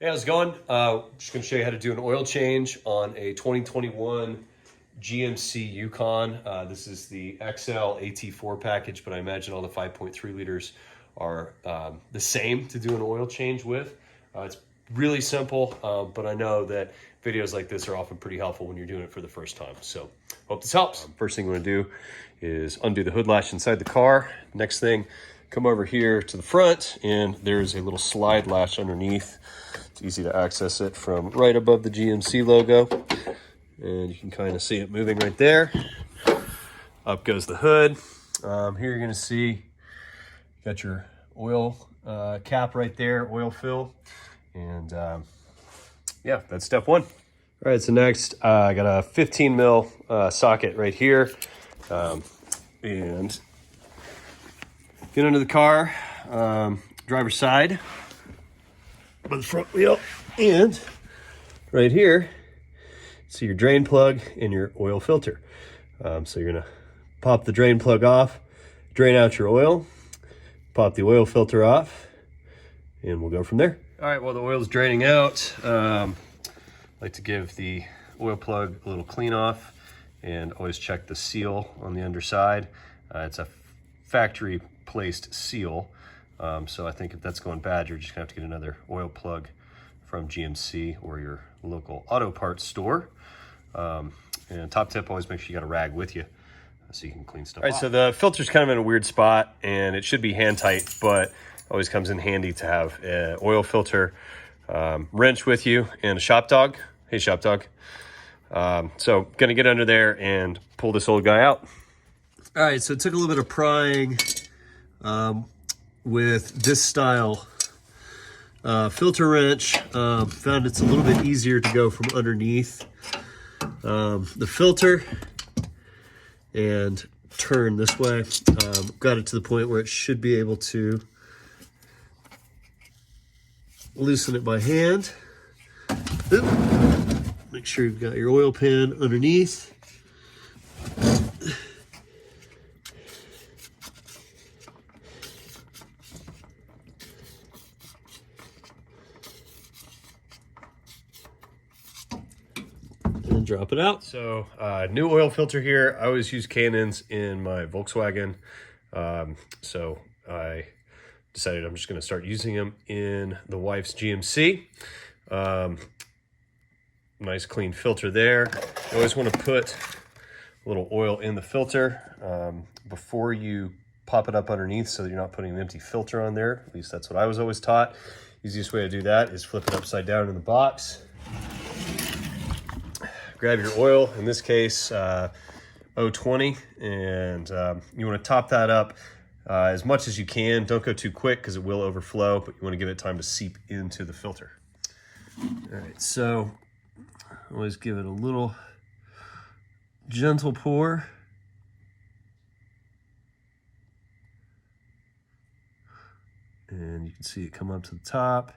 Hey, how's it going? Just going to show you how to do an oil change on a 2021 GMC Yukon. This is the XL AT4 package, but I imagine all the 5.3 liters are the same to do an oil change with. It's really simple, but I know that videos like this are often pretty helpful when you're doing it for the first time. So hope this helps. First thing I'm going to do is undo the hood latch inside the car. Next thing, come over here to the front, and there's a little slide latch underneath. It's easy to access it from right above the GMC logo, and you can kind of see it moving right there. Up goes the hood. Here you're going to see you got your oil cap right there, oil fill, and yeah, that's step one. All right, so next I got a 15 mil socket right here, and get under the car, driver's side, by the front wheel, and right here, see your drain plug and your oil filter. So you're gonna pop the drain plug off, drain out your oil, pop the oil filter off, and we'll go from there. All right, while the oil's draining out, I like to give the oil plug a little clean off and always check the seal on the underside. It's a factory placed seal. So I think if that's going bad, you're just gonna have to get another oil plug from GMC or your local auto parts store. And top tip, always make sure you got a rag with you so you can clean stuff off. All right, so the filter's kind of in a weird spot and it should be hand tight, but always comes in handy to have an oil filter wrench with you and a shop dog. Hey, shop dog. So gonna get under there and pull this old guy out. All right, so it took a little bit of prying with this style filter wrench. Found it's a little bit easier to go from underneath the filter and turn this way. Got it to the point where it should be able to loosen it by hand. Oop. Make sure you've got your oil pan underneath. And drop it out. So new oil filter here. I always use Cannons in my Volkswagen. So I decided I'm just going to start using them in the wife's GMC. Nice clean filter there. You always want to put a little oil in the filter before you pop it up underneath so that you're not putting an empty filter on there. At least that's what I was always taught. Easiest way to do that is flip it upside down in the box. Grab your oil, in this case 020, and you want to top that up as much as you can. Don't go too quick because it will overflow, but you want to give it time to seep into the filter. All right, so always give it a little gentle pour. And you can see it come up to the top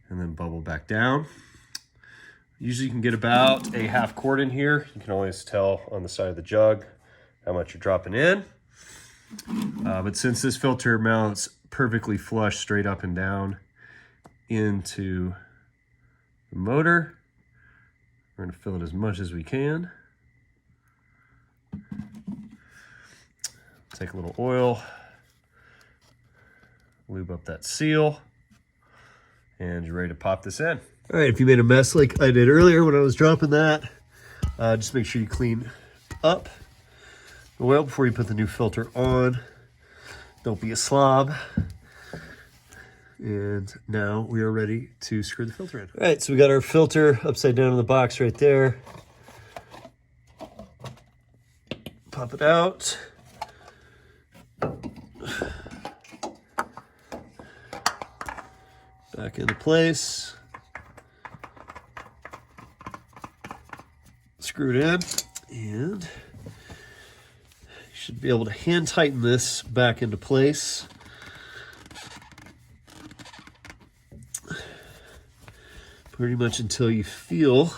and then bubble back down. Usually you can get about a half quart in here. You can always tell on the side of the jug how much you're dropping in. But since this filter mounts perfectly flush straight up and down into the motor, we're going to fill it as much as we can. Take a little oil, lube up that seal, and you're ready to pop this in. All right, if you made a mess like I did earlier when I was dropping that, just make sure you clean up the oil before you put the new filter on. Don't be a slob. And now we are ready to screw the filter in. All right, so we got our filter upside down in the box right there. Pop it out. Back into place. Screw it in, and you should be able to hand tighten this back into place. Pretty much until you feel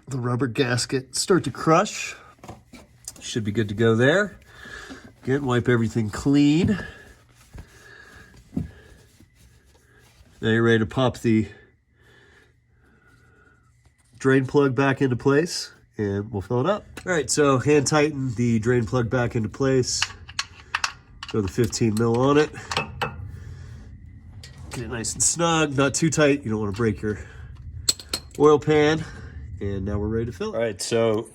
the rubber gasket start to crush. Should be good to go there. Again, wipe everything clean. Now you're ready to pop the drain plug back into place, and we'll fill it up. All right, so hand tighten the drain plug back into place. Throw the 15 mil on it. Get it nice and snug, not too tight. You don't want to break your oil pan. And now we're ready to fill it. All right, so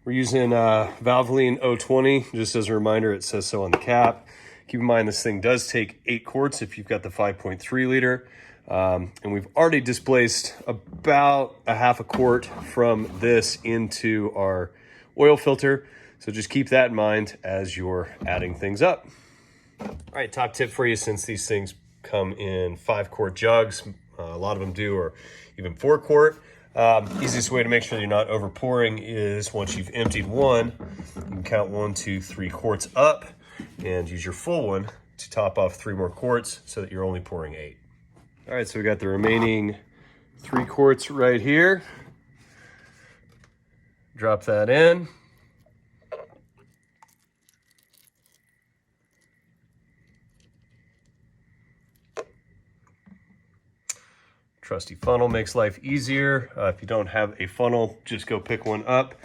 we're using Valvoline 020. Just as a reminder, it says so on the cap. Keep in mind this thing does take 8 quarts if you've got the 5.3 liter. And we've already displaced about a half a quart from this into our oil filter. So just keep that in mind as you're adding things up. All right, top tip for you, since these things come in 5-quart jugs, a lot of them do, or even 4-quart. Easiest way to make sure you're not over pouring is once you've emptied one, you can count 1, 2, 3 quarts up and use your full one to top off 3 more quarts so that you're only pouring 8. All right, so we got the remaining 3 quarts right here. Drop that in. Trusty funnel makes life easier. If you don't have a funnel, just go pick one up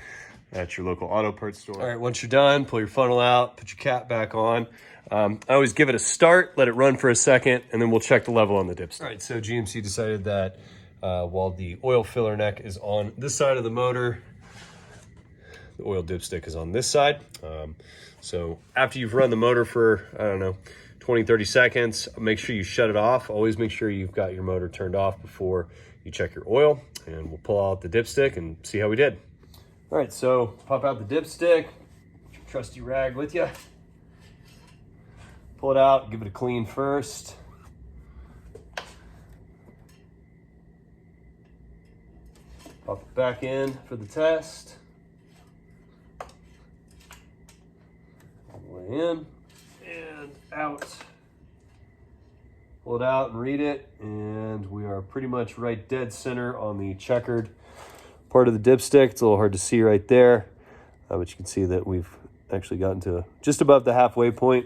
at your local auto parts store. All right, once you're done, pull your funnel out, put your cap back on. I always give it a start, let it run for a second, and then we'll check the level on the dipstick. All right, so GMC decided that while the oil filler neck is on this side of the motor, the oil dipstick is on this side. So after you've run the motor for, I don't know, 20, 30 seconds, make sure you shut it off. Always make sure you've got your motor turned off before you check your oil, and we'll pull out the dipstick and see how we did. All right, so pop out the dipstick, your trusty rag with you. Pull it out, give it a clean first. Pop it back in for the test. All the way in and out. Pull it out and read it, and we are pretty much right dead center on the checkered part of the dipstick. It's a little hard to see right there, but you can see that we've actually gotten to just above the halfway point,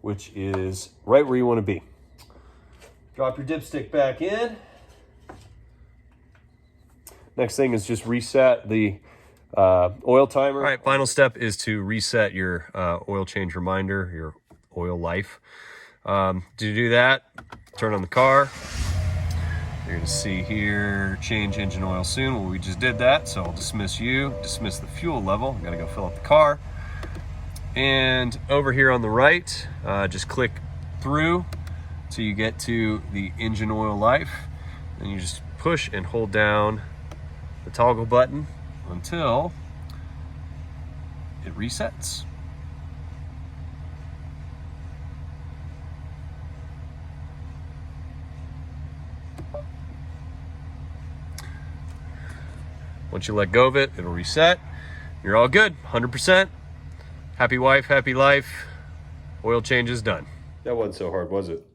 which is right where you want to be. Drop your dipstick back in. Next thing is just reset the oil timer. All right, final step is to reset your oil change reminder, your oil life. To do that, turn on the car. You're gonna see here, change engine oil soon. Well, we just did that, so I'll dismiss you, dismiss the fuel level. I'm gonna go fill up the car. And over here on the right, just click through till you get to the engine oil life. And you just push and hold down the toggle button until it resets. Once you let go of it, it'll reset. You're all good, 100%. Happy wife, happy life. Oil change is done. That wasn't so hard, was it?